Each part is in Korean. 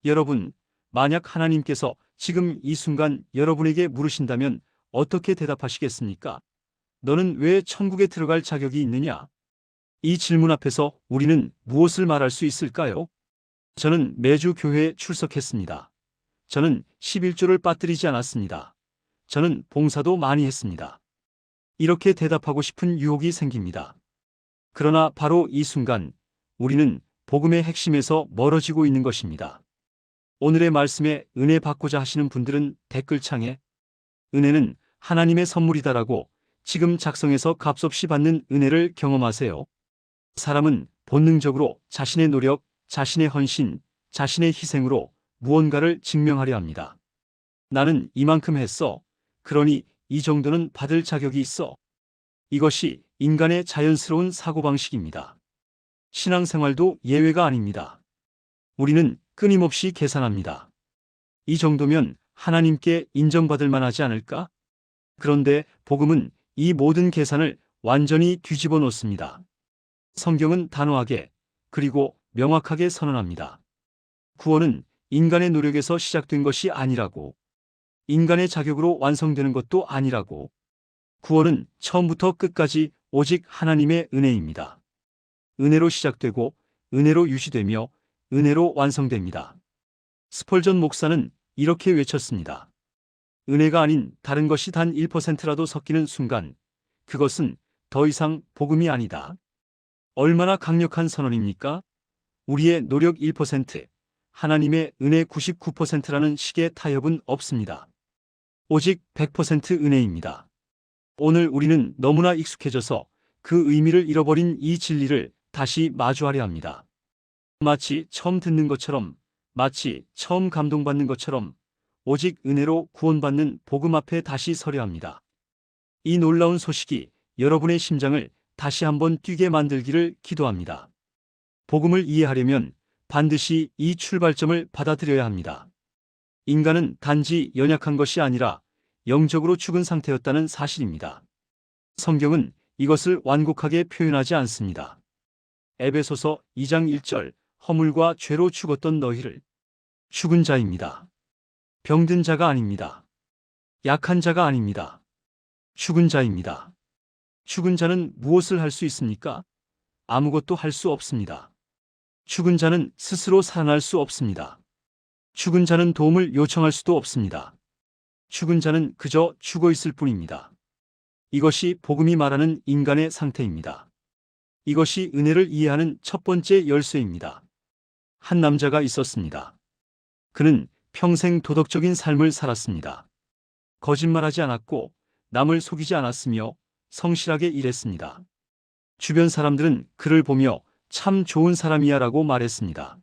여러분, 만약 하나님께서 지금 이 순간 여러분에게 물으신다면 어떻게 대답하시겠습니까? 너는 왜 천국에 들어갈 자격이 있느냐? 이 질문 앞에서 우리는 무엇을 말할 수 있을까요? 저는 매주 교회에 출석했습니다. 저는 11조를 빠뜨리지 않았습니다. 저는 봉사도 많이 했습니다. 이렇게 대답하고 싶은 유혹이 생깁니다. 그러나 바로 이 순간 우리는 복음의 핵심에서 멀어지고 있는 것입니다. 오늘의 말씀에 은혜 받고자 하시는 분들은 댓글창에 은혜는 하나님의 선물이다라고 지금 작성해서 값없이 받는 은혜를 경험하세요. 사람은 본능적으로 자신의 노력, 자신의 헌신, 자신의 희생으로 무언가를 증명하려 합니다. 나는 이만큼 했어. 그러니 이 정도는 받을 자격이 있어. 이것이 인간의 자연스러운 사고방식입니다. 신앙생활도 예외가 아닙니다. 우리는 끊임없이 계산합니다. 이 정도면 하나님께 인정받을 만하지 않을까? 그런데 복음은 이 모든 계산을 완전히 뒤집어 놓습니다. 성경은 단호하게 그리고 명확하게 선언합니다. 구원은 인간의 노력에서 시작된 것이 아니라고, 인간의 자격으로 완성되는 것도 아니라고, 구원은 처음부터 끝까지 오직 하나님의 은혜입니다. 은혜로 시작되고 은혜로 유지되며 은혜로 완성됩니다. 스펄전 목사는 이렇게 외쳤습니다. 은혜가 아닌 다른 것이 단 1%라도 섞이는 순간 그것은 더 이상 복음이 아니다. 얼마나 강력한 선언입니까? 우리의 노력 1%, 하나님의 은혜 99%라는 식의 타협은 없습니다. 오직 100% 은혜입니다. 오늘 우리는 너무나 익숙해져서 그 의미를 잃어버린 이 진리를 다시 마주하려 합니다. 마치 처음 듣는 것처럼, 마치 처음 감동받는 것처럼 오직 은혜로 구원받는 복음 앞에 다시 서려 합니다. 이 놀라운 소식이 여러분의 심장을 다시 한번 뛰게 만들기를 기도합니다. 복음을 이해하려면 반드시 이 출발점을 받아들여야 합니다. 인간은 단지 연약한 것이 아니라 영적으로 죽은 상태였다는 사실입니다. 성경은 이것을 완곡하게 표현하지 않습니다. 에베소서 2장 1절, 허물과 죄로 죽었던 너희를. 죽은 자입니다. 병든 자가 아닙니다. 약한 자가 아닙니다. 죽은 자입니다. 죽은 자는 무엇을 할 수 있습니까? 아무것도 할 수 없습니다. 죽은 자는 스스로 살아날 수 없습니다. 죽은 자는 도움을 요청할 수도 없습니다. 죽은 자는 그저 죽어 있을 뿐입니다. 이것이 복음이 말하는 인간의 상태입니다. 이것이 은혜를 이해하는 첫 번째 열쇠입니다. 한 남자가 있었습니다. 그는 평생 도덕적인 삶을 살았습니다. 거짓말하지 않았고 남을 속이지 않았으며 성실하게 일했습니다. 주변 사람들은 그를 보며 참 좋은 사람이야 라고 말했습니다.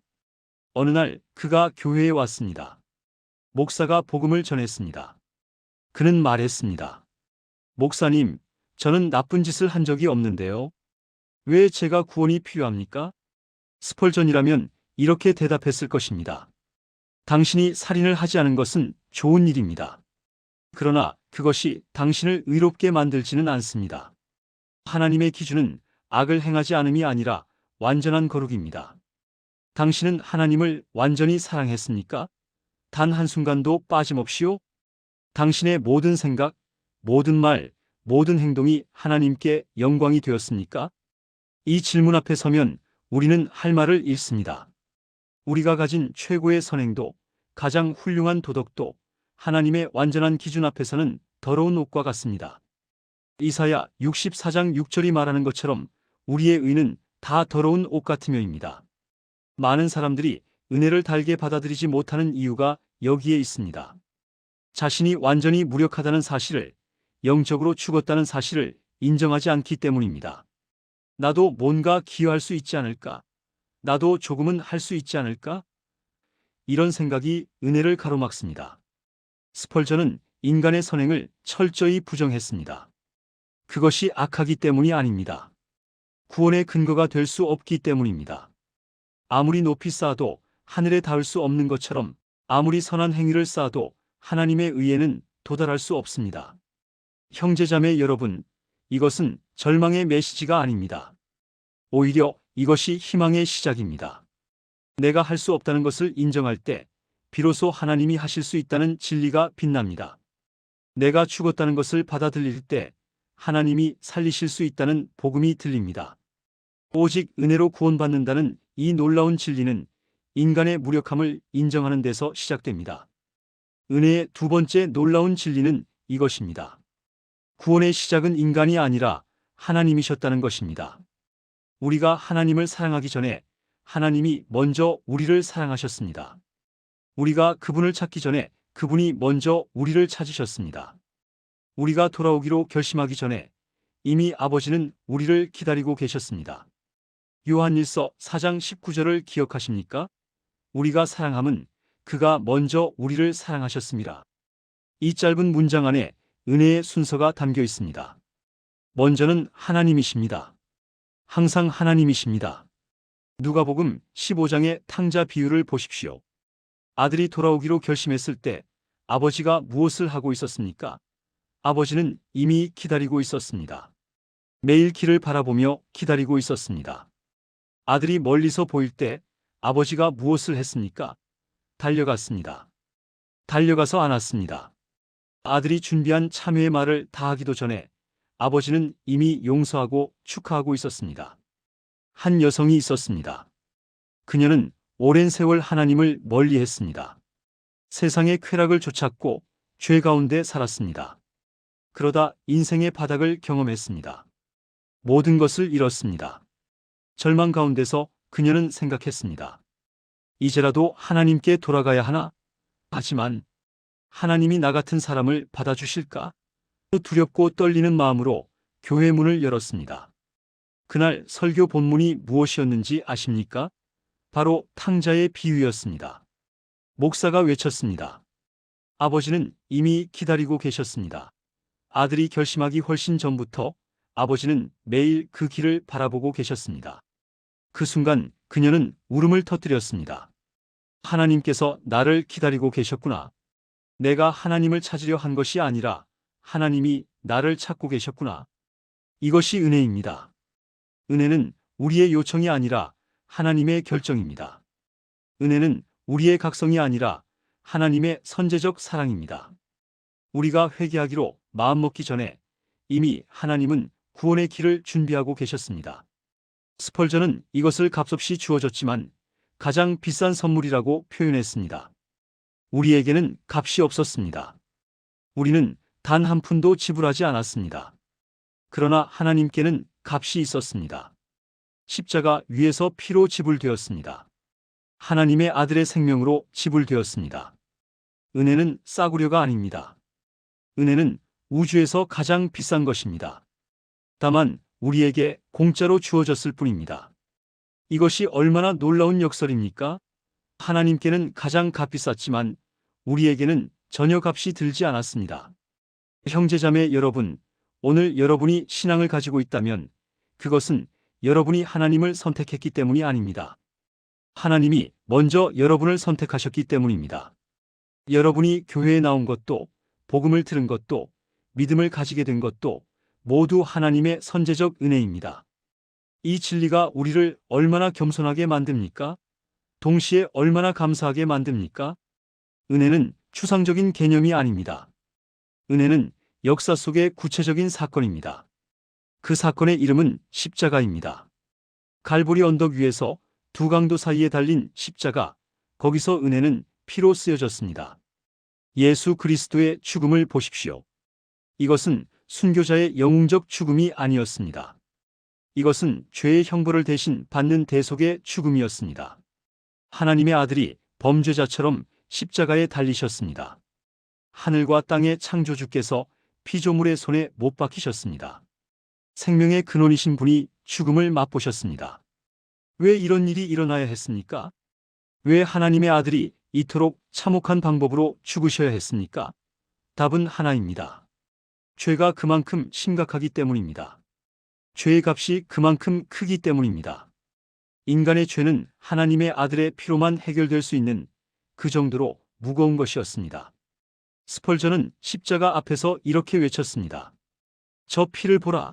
어느 날 그가 교회에 왔습니다. 목사가 복음을 전했습니다. 그는 말했습니다. 목사님, 저는 나쁜 짓을 한 적이 없는데요. 왜 제가 구원이 필요합니까? 스펄전이라면 이렇게 대답했을 것입니다. 당신이 살인을 하지 않은 것은 좋은 일입니다. 그러나 그것이 당신을 의롭게 만들지는 않습니다. 하나님의 기준은 악을 행하지 않음이 아니라 완전한 거룩입니다. 당신은 하나님을 완전히 사랑했습니까? 단 한순간도 빠짐없이요? 당신의 모든 생각, 모든 말, 모든 행동이 하나님께 영광이 되었습니까? 이 질문 앞에 서면 우리는 할 말을 잃습니다. 우리가 가진 최고의 선행도, 가장 훌륭한 도덕도 하나님의 완전한 기준 앞에서는 더러운 옷과 같습니다. 이사야 64장 6절이 말하는 것처럼 우리의 의는 다 더러운 옷 같으며입니다. 많은 사람들이 은혜를 달게 받아들이지 못하는 이유가 여기에 있습니다. 자신이 완전히 무력하다는 사실을, 영적으로 죽었다는 사실을 인정하지 않기 때문입니다. 나도 뭔가 기여할 수 있지 않을까? 나도 조금은 할 수 있지 않을까? 이런 생각이 은혜를 가로막습니다. 스펄전은 인간의 선행을 철저히 부정했습니다. 그것이 악하기 때문이 아닙니다. 구원의 근거가 될 수 없기 때문입니다. 아무리 높이 쌓아도 하늘에 닿을 수 없는 것처럼 아무리 선한 행위를 쌓아도 하나님의 의에는 도달할 수 없습니다. 형제자매 여러분, 이것은 절망의 메시지가 아닙니다. 오히려 이것이 희망의 시작입니다. 내가 할 수 없다는 것을 인정할 때 비로소 하나님이 하실 수 있다는 진리가 빛납니다. 내가 죽었다는 것을 받아들일 때 하나님이 살리실 수 있다는 복음이 들립니다. 오직 은혜로 구원받는다는 이 놀라운 진리는 인간의 무력함을 인정하는 데서 시작됩니다. 은혜의 두 번째 놀라운 진리는 이것입니다. 구원의 시작은 인간이 아니라 하나님이셨다는 것입니다. 우리가 하나님을 사랑하기 전에 하나님이 먼저 우리를 사랑하셨습니다. 우리가 그분을 찾기 전에 그분이 먼저 우리를 찾으셨습니다. 우리가 돌아오기로 결심하기 전에 이미 아버지는 우리를 기다리고 계셨습니다. 요한일서 4장 19절을 기억하십니까? 우리가 사랑함은 그가 먼저 우리를 사랑하셨습니다. 이 짧은 문장 안에 은혜의 순서가 담겨 있습니다. 먼저는 하나님이십니다. 항상 하나님이십니다. 누가복음 15장의 탕자 비유를 보십시오. 아들이 돌아오기로 결심했을 때 아버지가 무엇을 하고 있었습니까? 아버지는 이미 기다리고 있었습니다. 매일 길을 바라보며 기다리고 있었습니다. 아들이 멀리서 보일 때 아버지가 무엇을 했습니까? 달려갔습니다. 달려가서 안았습니다. 아들이 준비한 참회의 말을 다 하기도 전에 아버지는 이미 용서하고 축하하고 있었습니다. 한 여성이 있었습니다. 그녀는 오랜 세월 하나님을 멀리했습니다. 세상의 쾌락을 쫓았고 죄 가운데 살았습니다. 그러다 인생의 바닥을 경험했습니다. 모든 것을 잃었습니다. 절망 가운데서 그녀는 생각했습니다. 이제라도 하나님께 돌아가야 하나? 하지만 하나님이 나 같은 사람을 받아주실까? 두렵고 떨리는 마음으로 교회 문을 열었습니다. 그날 설교 본문이 무엇이었는지 아십니까? 바로 탕자의 비유였습니다. 목사가 외쳤습니다. 아버지는 이미 기다리고 계셨습니다. 아들이 결심하기 훨씬 전부터 아버지는 매일 그 길을 바라보고 계셨습니다. 그 순간 그녀는 울음을 터뜨렸습니다. 하나님께서 나를 기다리고 계셨구나. 내가 하나님을 찾으려 한 것이 아니라 하나님이 나를 찾고 계셨구나. 이것이 은혜입니다. 은혜는 우리의 요청이 아니라 하나님의 결정입니다. 은혜는 우리의 각성이 아니라 하나님의 선제적 사랑입니다. 우리가 회개하기로 마음먹기 전에 이미 하나님은 구원의 길을 준비하고 계셨습니다. 스펄전은 이것을 값없이 주어졌지만 가장 비싼 선물이라고 표현했습니다. 우리에게는 값이 없었습니다. 우리는 단 한 푼도 지불하지 않았습니다. 그러나 하나님께는 값이 있었습니다. 십자가 위에서 피로 지불되었습니다. 하나님의 아들의 생명으로 지불되었습니다. 은혜는 싸구려가 아닙니다. 은혜는 우주에서 가장 비싼 것입니다. 다만 우리에게 공짜로 주어졌을 뿐입니다. 이것이 얼마나 놀라운 역설입니까? 하나님께는 가장 값비쌌지만 우리에게는 전혀 값이 들지 않았습니다. 형제자매 여러분, 오늘 여러분이 신앙을 가지고 있다면 그것은 여러분이 하나님을 선택했기 때문이 아닙니다. 하나님이 먼저 여러분을 선택하셨기 때문입니다. 여러분이 교회에 나온 것도, 복음을 들은 것도, 믿음을 가지게 된 것도 모두 하나님의 선제적 은혜입니다. 이 진리가 우리를 얼마나 겸손하게 만듭니까? 동시에 얼마나 감사하게 만듭니까? 은혜는 추상적인 개념이 아닙니다. 은혜는 역사 속의 구체적인 사건입니다. 그 사건의 이름은 십자가입니다. 갈보리 언덕 위에서 두 강도 사이에 달린 십자가, 거기서 은혜는 피로 쓰여졌습니다. 예수 그리스도의 죽음을 보십시오. 이것은 순교자의 영웅적 죽음이 아니었습니다. 이것은 죄의 형벌을 대신 받는 대속의 죽음이었습니다. 하나님의 아들이 범죄자처럼 십자가에 달리셨습니다. 하늘과 땅의 창조주께서 피조물의 손에 못 박히셨습니다. 생명의 근원이신 분이 죽음을 맛보셨습니다. 왜 이런 일이 일어나야 했습니까? 왜 하나님의 아들이 이토록 참혹한 방법으로 죽으셔야 했습니까? 답은 하나입니다. 죄가 그만큼 심각하기 때문입니다. 죄의 값이 그만큼 크기 때문입니다. 인간의 죄는 하나님의 아들의 피로만 해결될 수 있는 그 정도로 무거운 것이었습니다. 스펄전은 십자가 앞에서 이렇게 외쳤습니다. 저 피를 보라.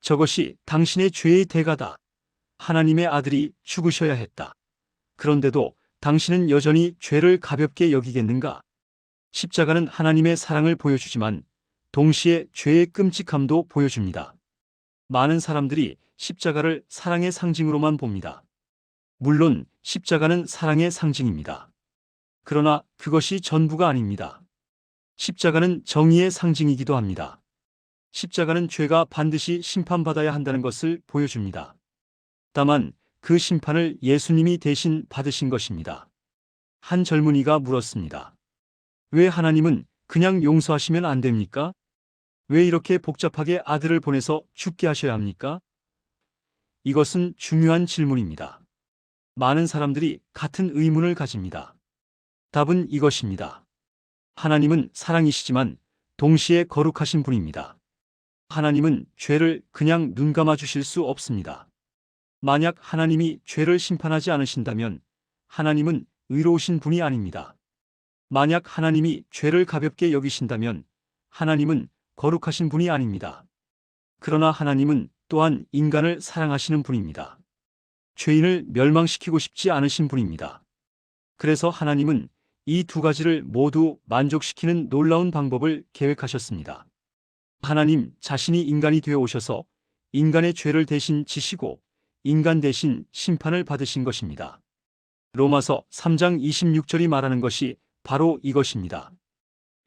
저것이 당신의 죄의 대가다. 하나님의 아들이 죽으셔야 했다. 그런데도 당신은 여전히 죄를 가볍게 여기겠는가? 십자가는 하나님의 사랑을 보여주지만 동시에 죄의 끔찍함도 보여줍니다. 많은 사람들이 십자가를 사랑의 상징으로만 봅니다. 물론 십자가는 사랑의 상징입니다. 그러나 그것이 전부가 아닙니다. 십자가는 정의의 상징이기도 합니다. 십자가는 죄가 반드시 심판받아야 한다는 것을 보여줍니다. 다만 그 심판을 예수님이 대신 받으신 것입니다. 한 젊은이가 물었습니다. 왜 하나님은 그냥 용서하시면 안 됩니까? 왜 이렇게 복잡하게 아들을 보내서 죽게 하셔야 합니까? 이것은 중요한 질문입니다. 많은 사람들이 같은 의문을 가집니다. 답은 이것입니다. 하나님은 사랑이시지만 동시에 거룩하신 분입니다. 하나님은 죄를 그냥 눈 감아 주실 수 없습니다. 만약 하나님이 죄를 심판하지 않으신다면 하나님은 의로우신 분이 아닙니다. 만약 하나님이 죄를 가볍게 여기신다면 하나님은 거룩하신 분이 아닙니다. 그러나 하나님은 또한 인간을 사랑하시는 분입니다. 죄인을 멸망시키고 싶지 않으신 분입니다. 그래서 하나님은 이 두 가지를 모두 만족시키는 놀라운 방법을 계획하셨습니다. 하나님 자신이 인간이 되어 오셔서 인간의 죄를 대신 지시고 인간 대신 심판을 받으신 것입니다. 로마서 3장 26절이 말하는 것이 바로 이것입니다.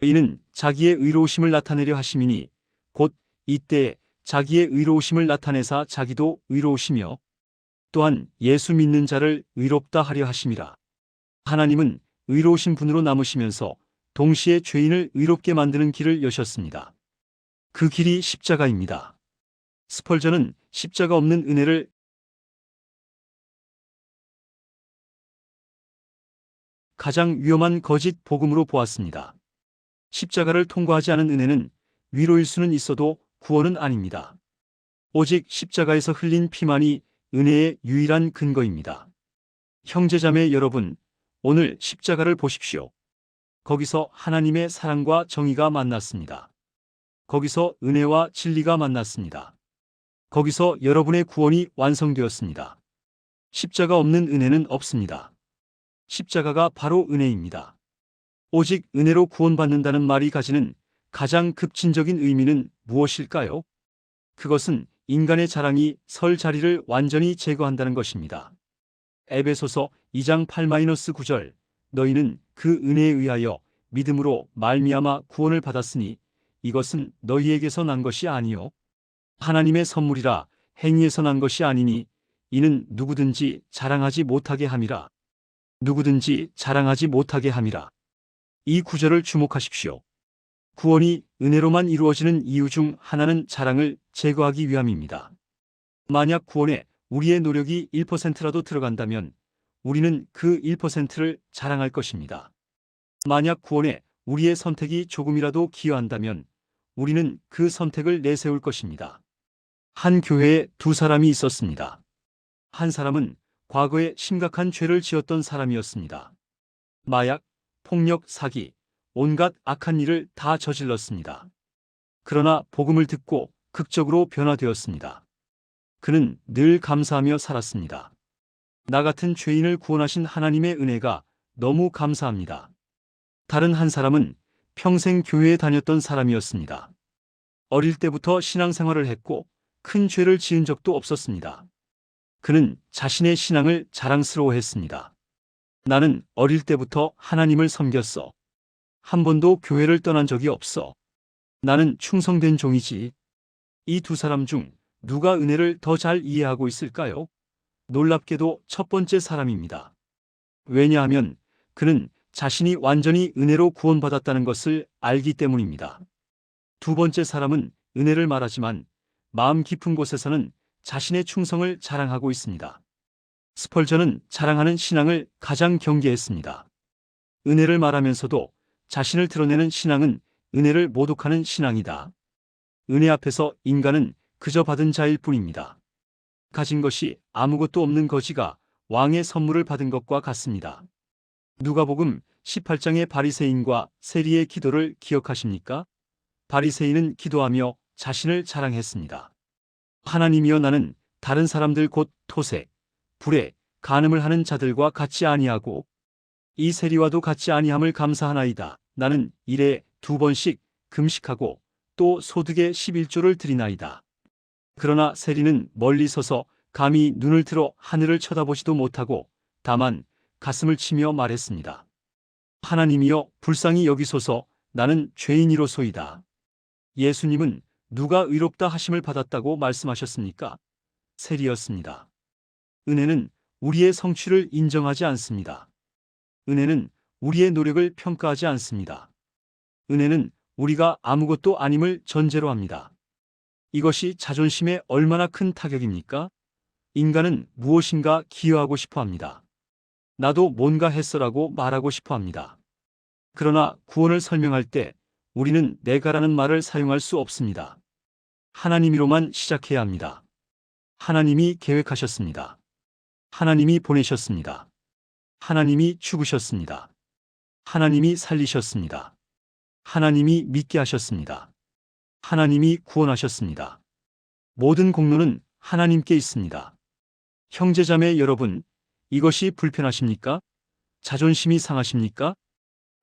이는 자기의 의로우심을 나타내려 하심이니 곧 이때에 자기의 의로우심을 나타내사 자기도 의로우시며 또한 예수 믿는 자를 의롭다 하려 하심이라. 하나님은 의로우신 분으로 남으시면서 동시에 죄인을 의롭게 만드는 길을 여셨습니다. 그 길이 십자가입니다. 스펄전은 십자가 없는 은혜를 가장 위험한 거짓 복음으로 보았습니다. 십자가를 통과하지 않은 은혜는 위로일 수는 있어도 구원은 아닙니다. 오직 십자가에서 흘린 피만이 은혜의 유일한 근거입니다. 형제자매 여러분, 오늘 십자가를 보십시오. 거기서 하나님의 사랑과 정의가 만났습니다. 거기서 은혜와 진리가 만났습니다. 거기서 여러분의 구원이 완성되었습니다. 십자가 없는 은혜는 없습니다. 십자가가 바로 은혜입니다. 오직 은혜로 구원받는다는 말이 가지는 가장 급진적인 의미는 무엇일까요? 그것은 인간의 자랑이 설 자리를 완전히 제거한다는 것입니다. 에베소서 2장 8-9절 너희는 그 은혜에 의하여 믿음으로 말미암아 구원을 받았으니 이것은 너희에게서 난 것이 아니요 하나님의 선물이라 행위에서 난 것이 아니니 이는 누구든지 자랑하지 못하게 함이라. 누구든지 자랑하지 못하게 함이라. 이 구절을 주목하십시오. 구원이 은혜로만 이루어지는 이유 중 하나는 자랑을 제거하기 위함입니다. 만약 구원에 우리의 노력이 1%라도 들어간다면 우리는 그 1%를 자랑할 것입니다. 만약 구원에 우리의 선택이 조금이라도 기여한다면 우리는 그 선택을 내세울 것입니다. 한 교회에 두 사람이 있었습니다. 한 사람은 과거에 심각한 죄를 지었던 사람이었습니다. 마약, 폭력, 사기, 온갖 악한 일을 다 저질렀습니다. 그러나 복음을 듣고 극적으로 변화되었습니다. 그는 늘 감사하며 살았습니다. 나 같은 죄인을 구원하신 하나님의 은혜가 너무 감사합니다. 다른 한 사람은 평생 교회에 다녔던 사람이었습니다. 어릴 때부터 신앙생활을 했고 큰 죄를 지은 적도 없었습니다. 그는 자신의 신앙을 자랑스러워했습니다. 나는 어릴 때부터 하나님을 섬겼어. 한 번도 교회를 떠난 적이 없어. 나는 충성된 종이지. 이 두 사람 중 누가 은혜를 더 잘 이해하고 있을까요? 놀랍게도 첫 번째 사람입니다. 왜냐하면 그는 자신이 완전히 은혜로 구원받았다는 것을 알기 때문입니다. 두 번째 사람은 은혜를 말하지만 마음 깊은 곳에서는 자신의 충성을 자랑하고 있습니다. 스펄전은 자랑하는 신앙을 가장 경계했습니다. 은혜를 말하면서도 자신을 드러내는 신앙은 은혜를 모독하는 신앙이다. 은혜 앞에서 인간은 그저 받은 자일 뿐입니다. 가진 것이 아무것도 없는 거지가 왕의 선물을 받은 것과 같습니다. 누가복음 18장의 바리새인과 세리의 기도를 기억하십니까? 바리새인은 기도하며 자신을 자랑했습니다. 하나님이여 나는 다른 사람들 곧 토색, 불에 간음을 하는 자들과 같지 아니하고 이 세리와도 같지 아니함을 감사하나이다. 나는 일에 2번씩 금식하고 또 소득의 11조를 드리나이다. 그러나 세리는 멀리 서서 감히 눈을 들어 하늘을 쳐다보지도 못하고 다만 가슴을 치며 말했습니다. 하나님이여 불쌍히 여기소서. 나는 죄인이로소이다. 예수님은 누가 의롭다 하심을 받았다고 말씀하셨습니까? 세리였습니다. 은혜는 우리의 성취를 인정하지 않습니다. 은혜는 우리의 노력을 평가하지 않습니다. 은혜는 우리가 아무것도 아님을 전제로 합니다. 이것이 자존심에 얼마나 큰 타격입니까? 인간은 무엇인가 기여하고 싶어 합니다. 나도 뭔가 했어라고 말하고 싶어 합니다. 그러나 구원을 설명할 때 우리는 내가라는 말을 사용할 수 없습니다. 하나님이로만 시작해야 합니다. 하나님이 계획하셨습니다. 하나님이 보내셨습니다. 하나님이 죽으셨습니다. 하나님이 살리셨습니다. 하나님이 믿게 하셨습니다. 하나님이 구원하셨습니다. 모든 공로는 하나님께 있습니다. 형제자매 여러분, 이것이 불편하십니까? 자존심이 상하십니까?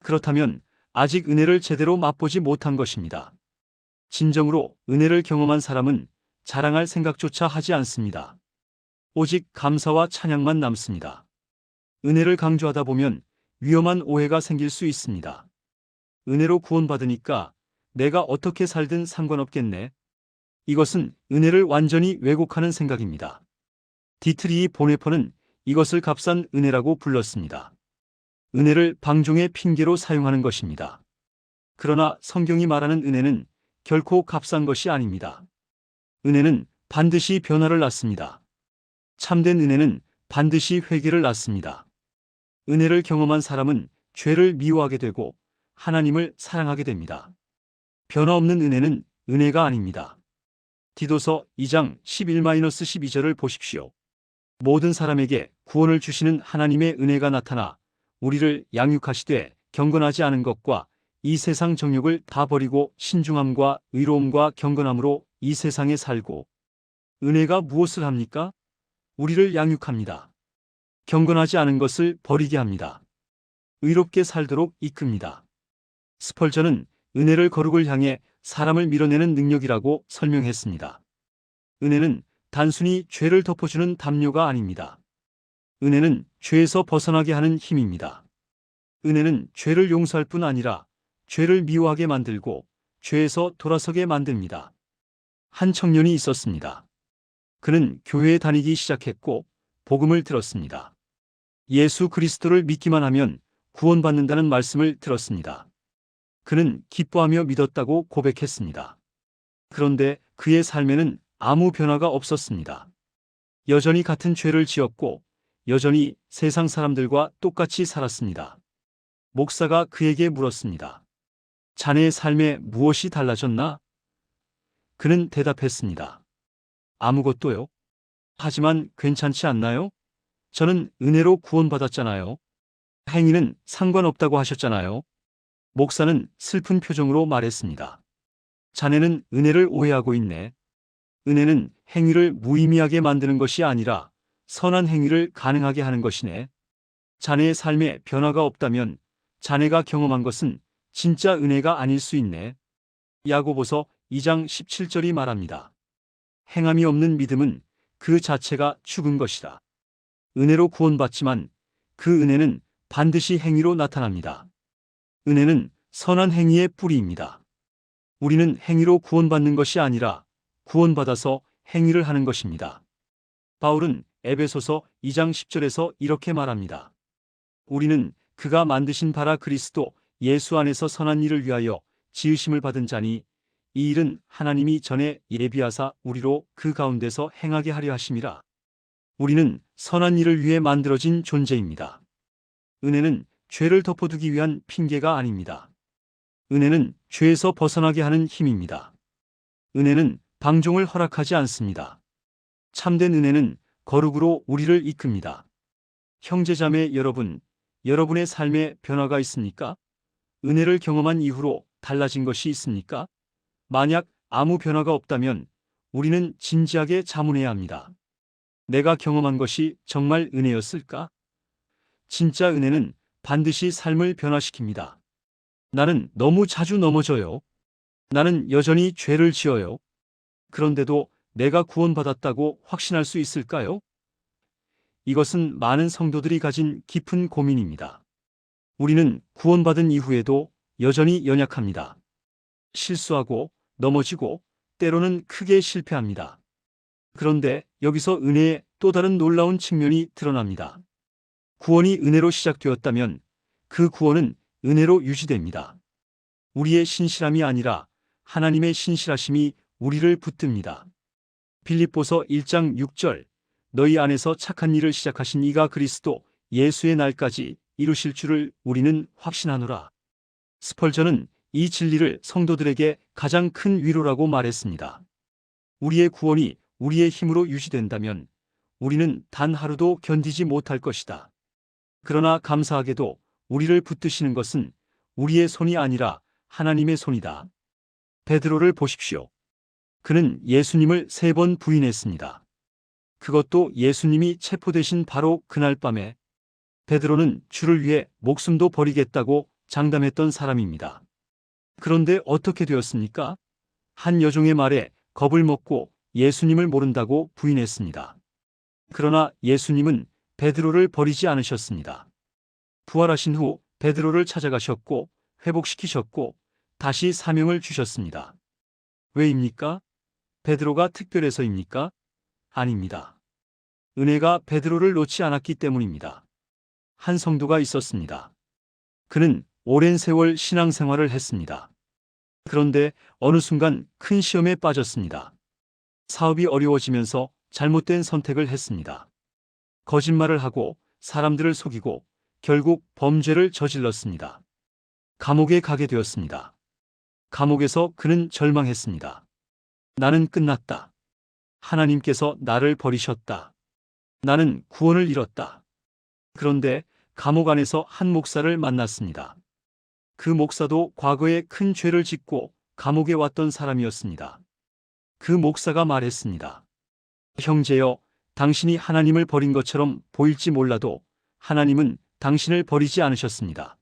그렇다면 아직 은혜를 제대로 맛보지 못한 것입니다. 진정으로 은혜를 경험한 사람은 자랑할 생각조차 하지 않습니다. 오직 감사와 찬양만 남습니다. 은혜를 강조하다 보면 위험한 오해가 생길 수 있습니다. 은혜로 구원받으니까 내가 어떻게 살든 상관없겠네. 이것은 은혜를 완전히 왜곡하는 생각입니다. 디트리히 보네퍼는 이것을 값싼 은혜라고 불렀습니다. 은혜를 방종의 핑계로 사용하는 것입니다. 그러나 성경이 말하는 은혜는 결코 값싼 것이 아닙니다. 은혜는 반드시 변화를 낳습니다. 참된 은혜는 반드시 회개를 낳습니다. 은혜를 경험한 사람은 죄를 미워하게 되고 하나님을 사랑하게 됩니다. 변화 없는 은혜는 은혜가 아닙니다. 디도서 2장 11-12절을 보십시오. 모든 사람에게 구원을 주시는 하나님의 은혜가 나타나 우리를 양육하시되 경건하지 않은 것과 이 세상 정욕을 다 버리고 신중함과 의로움과 경건함으로 이 세상에 살고. 은혜가 무엇을 합니까? 우리를 양육합니다. 경건하지 않은 것을 버리게 합니다. 의롭게 살도록 이끕니다. 스펄전은 은혜를 거룩을 향해 사람을 밀어내는 능력이라고 설명했습니다. 은혜는 단순히 죄를 덮어주는 담요가 아닙니다. 은혜는 죄에서 벗어나게 하는 힘입니다. 은혜는 죄를 용서할 뿐 아니라 죄를 미워하게 만들고 죄에서 돌아서게 만듭니다. 한 청년이 있었습니다. 그는 교회에 다니기 시작했고 복음을 들었습니다. 예수 그리스도를 믿기만 하면 구원받는다는 말씀을 들었습니다. 그는 기뻐하며 믿었다고 고백했습니다. 그런데 그의 삶에는 아무 변화가 없었습니다. 여전히 같은 죄를 지었고 여전히 세상 사람들과 똑같이 살았습니다. 목사가 그에게 물었습니다. 자네의 삶에 무엇이 달라졌나? 그는 대답했습니다. 아무것도요. 하지만 괜찮지 않나요? 저는 은혜로 구원받았잖아요. 행위는 상관없다고 하셨잖아요. 목사는 슬픈 표정으로 말했습니다. 자네는 은혜를 오해하고 있네. 은혜는 행위를 무의미하게 만드는 것이 아니라 선한 행위를 가능하게 하는 것이네. 자네의 삶에 변화가 없다면 자네가 경험한 것은 진짜 은혜가 아닐 수 있네. 야고보서 2장 17절이 말합니다. 행함이 없는 믿음은 그 자체가 죽은 것이다. 은혜로 구원받지만 그 은혜는 반드시 행위로 나타납니다. 은혜는 선한 행위의 뿌리입니다. 우리는 행위로 구원받는 것이 아니라 구원받아서 행위를 하는 것입니다. 바울은 에베소서 2장 10절에서 이렇게 말합니다. 우리는 그가 만드신 바라 그리스도 예수 안에서 선한 일을 위하여 지으심을 받은 자니 이 일은 하나님이 전에 예비하사 우리로 그 가운데서 행하게 하려 하심이라. 우리는 선한 일을 위해 만들어진 존재입니다. 은혜는 죄를 덮어두기 위한 핑계가 아닙니다. 은혜는 죄에서 벗어나게 하는 힘입니다. 은혜는 방종을 허락하지 않습니다. 참된 은혜는 거룩으로 우리를 이끕니다. 형제자매 여러분, 여러분의 삶에 변화가 있습니까? 은혜를 경험한 이후로 달라진 것이 있습니까? 만약 아무 변화가 없다면 우리는 진지하게 자문해야 합니다. 내가 경험한 것이 정말 은혜였을까? 진짜 은혜는 반드시 삶을 변화시킵니다. 나는 너무 자주 넘어져요. 나는 여전히 죄를 지어요. 그런데도 내가 구원받았다고 확신할 수 있을까요? 이것은 많은 성도들이 가진 깊은 고민입니다. 우리는 구원받은 이후에도 여전히 연약합니다. 실수하고 넘어지고 때로는 크게 실패합니다. 그런데 여기서 은혜의 또 다른 놀라운 측면이 드러납니다. 구원이 은혜로 시작되었다면 그 구원은 은혜로 유지됩니다. 우리의 신실함이 아니라 하나님의 신실하심이 우리를 붙듭니다. 빌립보서 1장 6절 너희 안에서 착한 일을 시작하신 이가 그리스도 예수의 날까지 이루실 줄을 우리는 확신하노라. 스펄전은 이 진리를 성도들에게 가장 큰 위로라고 말했습니다. 우리의 구원이 우리의 힘으로 유지된다면 우리는 단 하루도 견디지 못할 것이다. 그러나 감사하게도 우리를 붙드시는 것은 우리의 손이 아니라 하나님의 손이다. 베드로를 보십시오. 그는 예수님을 3번 부인했습니다. 그것도 예수님이 체포되신 바로 그날 밤에. 베드로는 주를 위해 목숨도 버리겠다고 장담했던 사람입니다. 그런데 어떻게 되었습니까? 한 여종의 말에 겁을 먹고 예수님을 모른다고 부인했습니다. 그러나 예수님은 베드로를 버리지 않으셨습니다. 부활하신 후 베드로를 찾아가셨고 회복시키셨고 다시 사명을 주셨습니다. 왜입니까? 베드로가 특별해서입니까? 아닙니다. 은혜가 베드로를 놓지 않았기 때문입니다. 한 성도가 있었습니다. 그는 오랜 세월 신앙생활을 했습니다. 그런데 어느 순간 큰 시험에 빠졌습니다. 사업이 어려워지면서 잘못된 선택을 했습니다. 거짓말을 하고 사람들을 속이고 결국 범죄를 저질렀습니다. 감옥에 가게 되었습니다. 감옥에서 그는 절망했습니다. 나는 끝났다. 하나님께서 나를 버리셨다. 나는 구원을 잃었다. 그런데 감옥 안에서 한 목사를 만났습니다. 그 목사도 과거에 큰 죄를 짓고 감옥에 왔던 사람이었습니다. 그 목사가 말했습니다. 형제여, 당신이 하나님을 버린 것처럼 보일지 몰라도 하나님은 당신을 버리지 않으셨습니다.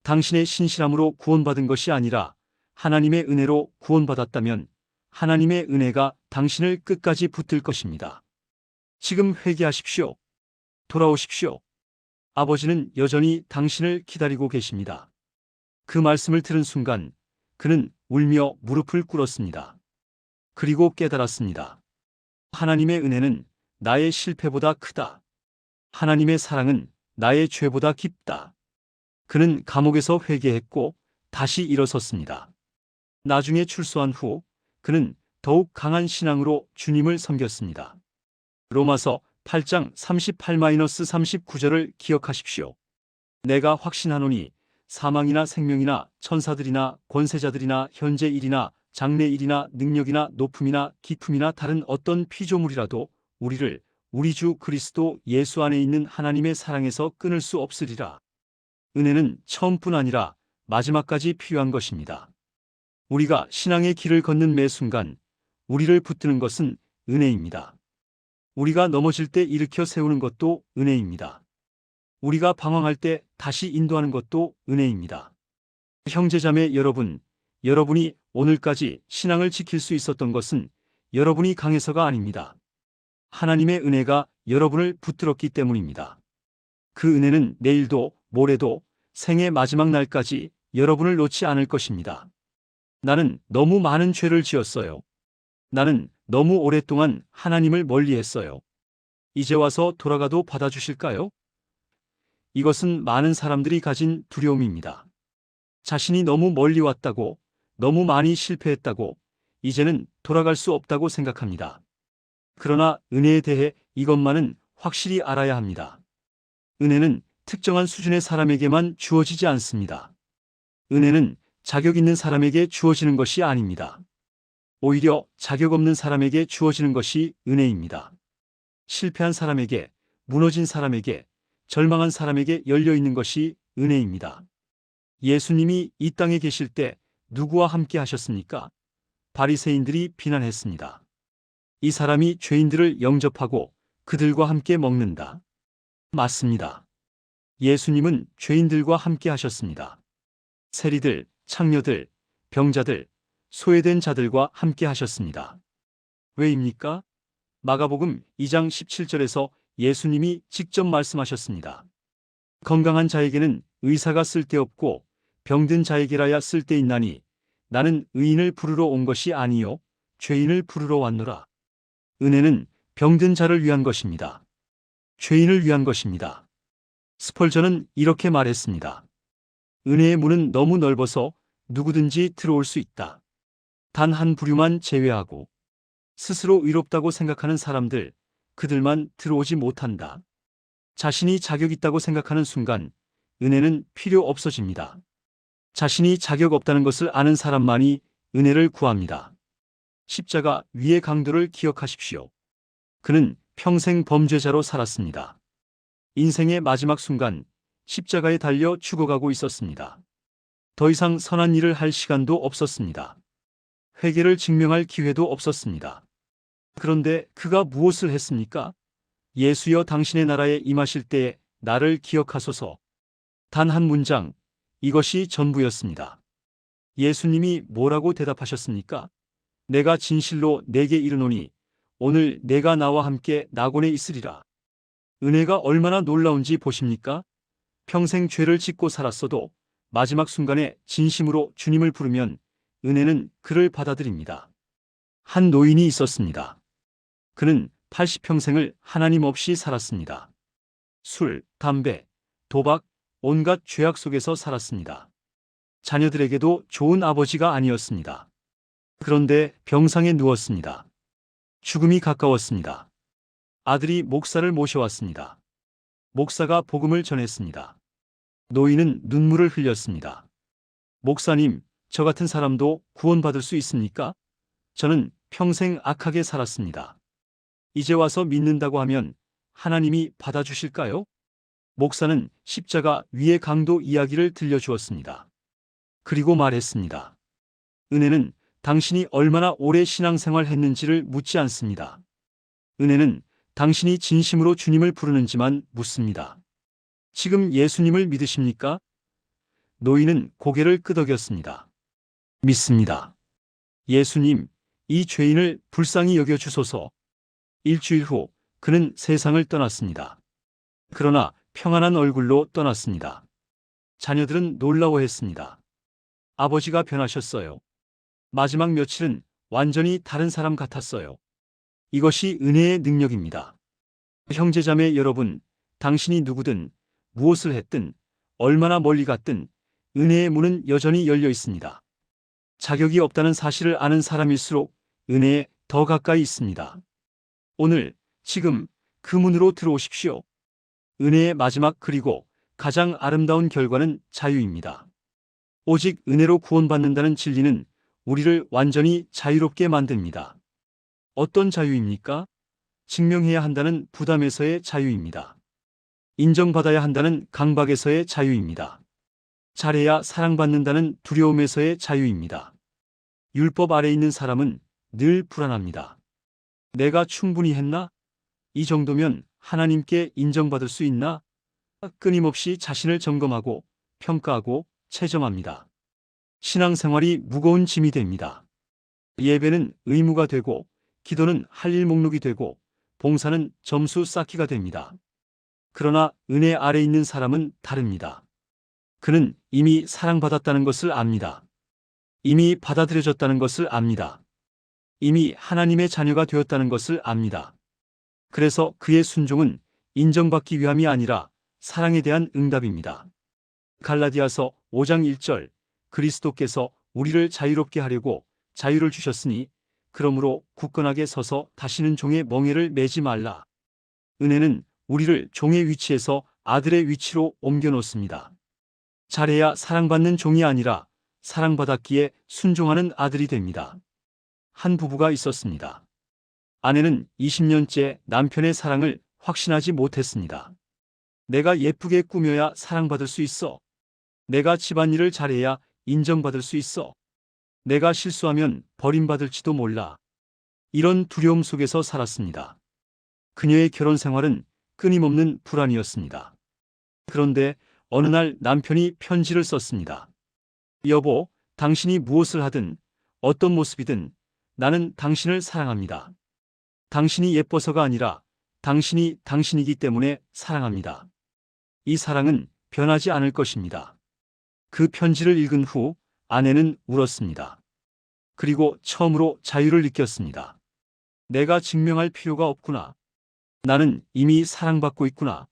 당신의 신실함으로 구원받은 것이 아니라 하나님의 은혜로 구원받았다면 하나님의 은혜가 당신을 끝까지 붙들 것입니다. 지금 회개하십시오. 돌아오십시오. 아버지는 여전히 당신을 기다리고 계십니다. 그 말씀을 들은 순간 그는 울며 무릎을 꿇었습니다. 그리고 깨달았습니다. 하나님의 은혜는 나의 실패보다 크다. 하나님의 사랑은 나의 죄보다 깊다. 그는 감옥에서 회개했고 다시 일어섰습니다. 나중에 출소한 후 그는 더욱 강한 신앙으로 주님을 섬겼습니다. 로마서 8장 38-39절을 기억하십시오. 내가 확신하노니 사망이나 생명이나 천사들이나 권세자들이나 현재 일이나 장래 일이나 능력이나 높음이나 깊음이나 다른 어떤 피조물이라도 우리를 우리 주 그리스도 예수 안에 있는 하나님의 사랑에서 끊을 수 없으리라. 은혜는 처음뿐 아니라 마지막까지 필요한 것입니다. 우리가 신앙의 길을 걷는 매 순간 우리를 붙드는 것은 은혜입니다. 우리가 넘어질 때 일으켜 세우는 것도 은혜입니다. 우리가 방황할 때 다시 인도하는 것도 은혜입니다. 형제자매 여러분, 여러분이 오늘까지 신앙을 지킬 수 있었던 것은 여러분이 강해서가 아닙니다. 하나님의 은혜가 여러분을 붙들었기 때문입니다. 그 은혜는 내일도 모레도 생의 마지막 날까지 여러분을 놓지 않을 것입니다. 나는 너무 많은 죄를 지었어요. 나는 너무 오랫동안 하나님을 멀리했어요. 이제 와서 돌아가도 받아주실까요? 이것은 많은 사람들이 가진 두려움입니다. 자신이 너무 멀리 왔다고, 너무 많이 실패했다고, 이제는 돌아갈 수 없다고 생각합니다. 그러나 은혜에 대해 이것만은 확실히 알아야 합니다. 은혜는 특정한 수준의 사람에게만 주어지지 않습니다. 은혜는 자격 있는 사람에게 주어지는 것이 아닙니다. 오히려 자격 없는 사람에게 주어지는 것이 은혜입니다. 실패한 사람에게, 무너진 사람에게, 절망한 사람에게 열려 있는 것이 은혜입니다. 예수님이 이 땅에 계실 때 누구와 함께 하셨습니까? 바리새인들이 비난했습니다. 이 사람이 죄인들을 영접하고 그들과 함께 먹는다. 맞습니다. 예수님은 죄인들과 함께 하셨습니다. 세리들, 창녀들, 병자들, 소외된 자들과 함께 하셨습니다. 왜입니까? 마가복음 2장 17절에서 예수님이 직접 말씀하셨습니다. 건강한 자에게는 의사가 쓸데없고 병든 자에게라야 쓸데있나니 나는 의인을 부르러 온 것이 아니요 죄인을 부르러 왔노라. 은혜는 병든 자를 위한 것입니다. 죄인을 위한 것입니다. 스펄전은 이렇게 말했습니다. 은혜의 문은 너무 넓어서 누구든지 들어올 수 있다. 단 한 부류만 제외하고 스스로 의롭다고 생각하는 사람들, 그들만 들어오지 못한다. 자신이 자격 있다고 생각하는 순간 은혜는 필요 없어집니다. 자신이 자격 없다는 것을 아는 사람만이 은혜를 구합니다. 십자가 위의 강도를 기억하십시오. 그는 평생 범죄자로 살았습니다. 인생의 마지막 순간 십자가에 달려 죽어가고 있었습니다. 더 이상 선한 일을 할 시간도 없었습니다. 회개를 증명할 기회도 없었습니다. 그런데 그가 무엇을 했습니까? 예수여 당신의 나라에 임하실 때에 나를 기억하소서. 단 한 문장, 이것이 전부였습니다. 예수님이 뭐라고 대답하셨습니까? 내가 진실로 내게 이르노니 오늘 내가 나와 함께 낙원에 있으리라. 은혜가 얼마나 놀라운지 보십니까? 평생 죄를 짓고 살았어도 마지막 순간에 진심으로 주님을 부르면 은혜는 그를 받아들입니다. 한 노인이 있었습니다. 그는 80평생을 하나님 없이 살았습니다. 술, 담배, 도박, 온갖 죄악 속에서 살았습니다. 자녀들에게도 좋은 아버지가 아니었습니다. 그런데 병상에 누웠습니다. 죽음이 가까웠습니다. 아들이 목사를 모셔왔습니다. 목사가 복음을 전했습니다. 노인은 눈물을 흘렸습니다. 목사님, 저 같은 사람도 구원받을 수 있습니까? 저는 평생 악하게 살았습니다. 이제 와서 믿는다고 하면 하나님이 받아주실까요? 목사는 십자가 위의 강도 이야기를 들려주었습니다. 그리고 말했습니다. 은혜는 당신이 얼마나 오래 신앙생활 했는지를 묻지 않습니다. 은혜는 당신이 진심으로 주님을 부르는지만 묻습니다. 지금 예수님을 믿으십니까? 노인은 고개를 끄덕였습니다. 믿습니다. 예수님, 이 죄인을 불쌍히 여겨주소서. 일주일 후 그는 세상을 떠났습니다. 그러나 평안한 얼굴로 떠났습니다. 자녀들은 놀라워했습니다. 아버지가 변하셨어요. 마지막 며칠은 완전히 다른 사람 같았어요. 이것이 은혜의 능력입니다. 형제자매 여러분, 당신이 누구든 무엇을 했든 얼마나 멀리 갔든 은혜의 문은 여전히 열려 있습니다. 자격이 없다는 사실을 아는 사람일수록 은혜에 더 가까이 있습니다. 오늘, 지금 그 문으로 들어오십시오. 은혜의 마지막 그리고 가장 아름다운 결과는 자유입니다. 오직 은혜로 구원받는다는 진리는 우리를 완전히 자유롭게 만듭니다. 어떤 자유입니까? 증명해야 한다는 부담에서의 자유입니다. 인정받아야 한다는 강박에서의 자유입니다. 잘해야 사랑받는다는 두려움에서의 자유입니다. 율법 아래 있는 사람은 늘 불안합니다. 내가 충분히 했나? 이 정도면 하나님께 인정받을 수 있나? 끊임없이 자신을 점검하고 평가하고 채점합니다. 신앙생활이 무거운 짐이 됩니다. 예배는 의무가 되고 기도는 할 일 목록이 되고 봉사는 점수 쌓기가 됩니다. 그러나 은혜 아래 있는 사람은 다릅니다. 그는 이미 사랑받았다는 것을 압니다. 이미 받아들여졌다는 것을 압니다. 이미 하나님의 자녀가 되었다는 것을 압니다. 그래서 그의 순종은 인정받기 위함이 아니라 사랑에 대한 응답입니다. 갈라디아서 5장 1절 그리스도께서 우리를 자유롭게 하려고 자유를 주셨으니 그러므로 굳건하게 서서 다시는 종의 멍에를 매지 말라. 은혜는 우리를 종의 위치에서 아들의 위치로 옮겨놓습니다. 잘해야 사랑받는 종이 아니라 사랑받았기에 순종하는 아들이 됩니다. 한 부부가 있었습니다. 아내는 20년째 남편의 사랑을 확신하지 못했습니다. 내가 예쁘게 꾸며야 사랑받을 수 있어. 내가 집안일을 잘해야 인정받을 수 있어. 내가 실수하면 버림받을지도 몰라. 이런 두려움 속에서 살았습니다. 그녀의 결혼 생활은 끊임없는 불안이었습니다. 그런데 어느 날 남편이 편지를 썼습니다. 여보, 당신이 무엇을 하든 어떤 모습이든 나는 당신을 사랑합니다. 당신이 예뻐서가 아니라 당신이 당신이기 때문에 사랑합니다. 이 사랑은 변하지 않을 것입니다. 그 편지를 읽은 후 아내는 울었습니다. 그리고 처음으로 자유를 느꼈습니다. 내가 증명할 필요가 없구나. 나는 이미 사랑받고 있구나.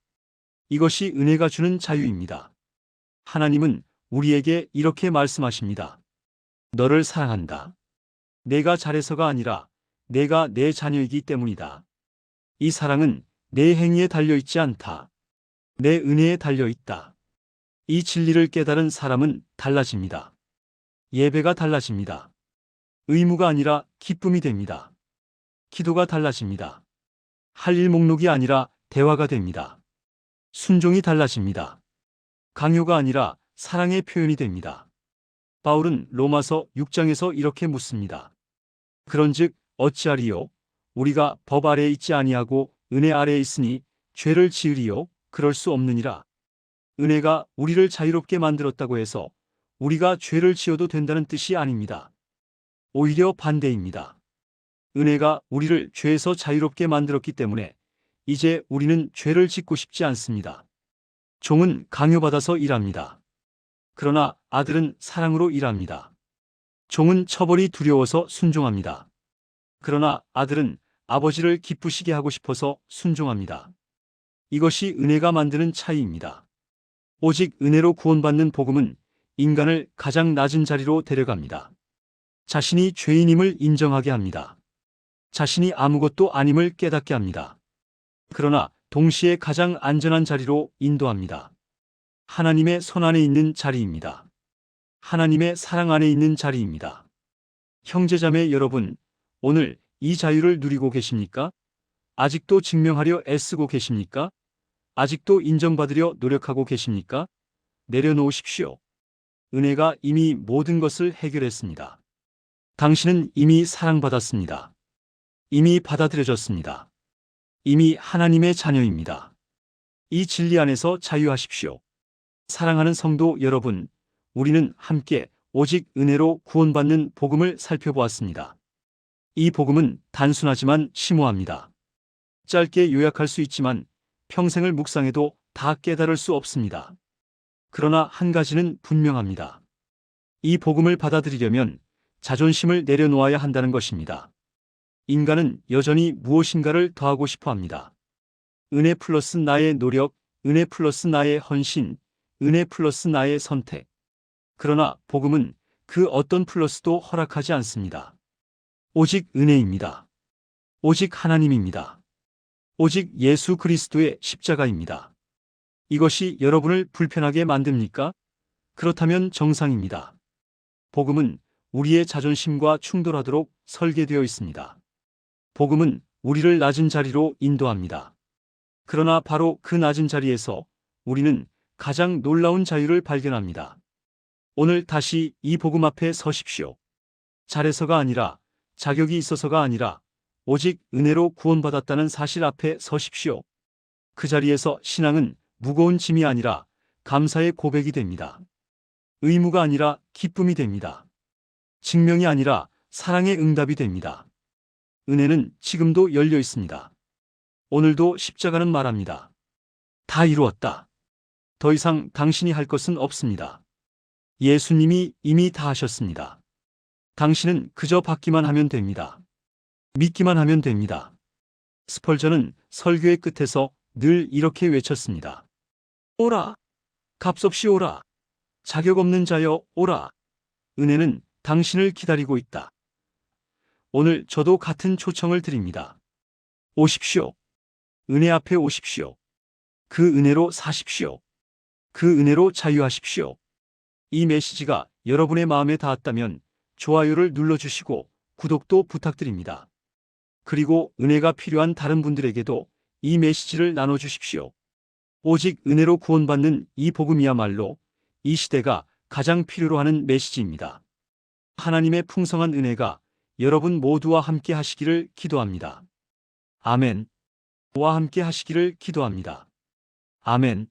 이것이 은혜가 주는 자유입니다. 하나님은 우리에게 이렇게 말씀하십니다. 너를 사랑한다. 내가 잘해서가 아니라 내가 내 자녀이기 때문이다. 이 사랑은 내 행위에 달려있지 않다. 내 은혜에 달려있다. 이 진리를 깨달은 사람은 달라집니다. 예배가 달라집니다. 의무가 아니라 기쁨이 됩니다. 기도가 달라집니다. 할 일 목록이 아니라 대화가 됩니다. 순종이 달라집니다. 강요가 아니라 사랑의 표현이 됩니다. 바울은 로마서 6장에서 이렇게 묻습니다. 그런즉 어찌하리요? 우리가 법 아래에 있지 아니하고 은혜 아래에 있으니 죄를 지으리요? 그럴 수 없느니라. 은혜가 우리를 자유롭게 만들었다고 해서 우리가 죄를 지어도 된다는 뜻이 아닙니다. 오히려 반대입니다. 은혜가 우리를 죄에서 자유롭게 만들었기 때문에 이제 우리는 죄를 짓고 싶지 않습니다. 종은 강요받아서 일합니다. 그러나 아들은 사랑으로 일합니다. 종은 처벌이 두려워서 순종합니다. 그러나 아들은 아버지를 기쁘시게 하고 싶어서 순종합니다. 이것이 은혜가 만드는 차이입니다. 오직 은혜로 구원받는 복음은 인간을 가장 낮은 자리로 데려갑니다. 자신이 죄인임을 인정하게 합니다. 자신이 아무것도 아님을 깨닫게 합니다. 그러나 동시에 가장 안전한 자리로 인도합니다. 하나님의 손 안에 있는 자리입니다. 하나님의 사랑 안에 있는 자리입니다. 형제자매 여러분, 오늘 이 자유를 누리고 계십니까? 아직도 증명하려 애쓰고 계십니까? 아직도 인정받으려 노력하고 계십니까? 내려놓으십시오. 은혜가 이미 모든 것을 해결했습니다. 당신은 이미 사랑받았습니다. 이미 받아들여졌습니다. 이미 하나님의 자녀입니다. 이 진리 안에서 자유하십시오. 사랑하는 성도 여러분, 우리는 함께 오직 은혜로 구원받는 복음을 살펴보았습니다. 이 복음은 단순하지만 심오합니다. 짧게 요약할 수 있지만 평생을 묵상해도 다 깨달을 수 없습니다. 그러나 한 가지는 분명합니다. 이 복음을 받아들이려면 자존심을 내려놓아야 한다는 것입니다. 인간은 여전히 무엇인가를 더하고 싶어 합니다. 은혜 플러스 나의 노력, 은혜 플러스 나의 헌신, 은혜 플러스 나의 선택. 그러나 복음은 그 어떤 플러스도 허락하지 않습니다. 오직 은혜입니다. 오직 하나님입니다. 오직 예수 그리스도의 십자가입니다. 이것이 여러분을 불편하게 만듭니까? 그렇다면 정상입니다. 복음은 우리의 자존심과 충돌하도록 설계되어 있습니다. 복음은 우리를 낮은 자리로 인도합니다. 그러나 바로 그 낮은 자리에서 우리는 가장 놀라운 자유를 발견합니다. 오늘 다시 이 복음 앞에 서십시오. 잘해서가 아니라, 자격이 있어서가 아니라 오직 은혜로 구원받았다는 사실 앞에 서십시오. 그 자리에서 신앙은 무거운 짐이 아니라 감사의 고백이 됩니다. 의무가 아니라 기쁨이 됩니다. 증명이 아니라 사랑의 응답이 됩니다. 은혜는 지금도 열려 있습니다. 오늘도 십자가는 말합니다. 다 이루었다. 더 이상 당신이 할 것은 없습니다. 예수님이 이미 다 하셨습니다. 당신은 그저 받기만 하면 됩니다. 믿기만 하면 됩니다. 스펄전은 설교의 끝에서 늘 이렇게 외쳤습니다. 오라! 값없이 오라! 자격 없는 자여 오라! 은혜는 당신을 기다리고 있다. 오늘 저도 같은 초청을 드립니다. 오십시오. 은혜 앞에 오십시오. 그 은혜로 사십시오. 그 은혜로 자유하십시오. 이 메시지가 여러분의 마음에 닿았다면 좋아요를 눌러주시고 구독도 부탁드립니다. 그리고 은혜가 필요한 다른 분들에게도 이 메시지를 나눠주십시오. 오직 은혜로 구원받는 이 복음이야말로 이 시대가 가장 필요로 하는 메시지입니다. 하나님의 풍성한 은혜가 여러분 모두와 함께 하시기를 기도합니다. 아멘. 와 함께 하시기를 기도합니다. 아멘.